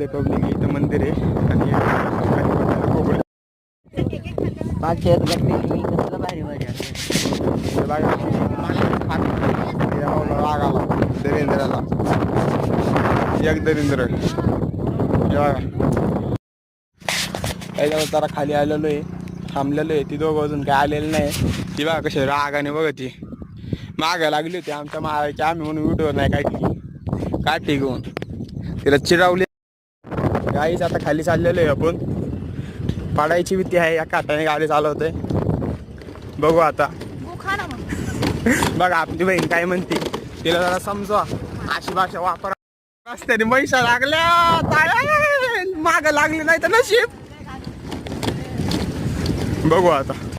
लय पब्लिक आहे. इथं मंदिर आहे आणि कोकण मागच्या कसलं भारी भारी राग आला देवेंद्राला एक देवेंद्र त्याच्यावर जरा खाली आलेलो आहे, थांबलेलो आहे. ती दोघं अजून काय आलेलं नाही. ती बघा कशी रागाने बघ ती मागे लागली होती आमच्या मारायची. आम्ही म्हणून व्हिडिओ नाही काय घेऊन तिला चिरावली. गाईच आता खाली चाललेलो आहे. आपण पाडायची भीती आहे. एका हाताने गाडी चालवतोय. बघू आता. बघा आपली बहीण काय म्हणते तिला जरा समजवा. अशी भाषा वापर. रस्त्याने म्हैसा लागल्या माग लागली नाही तर नशीब. बघू आता.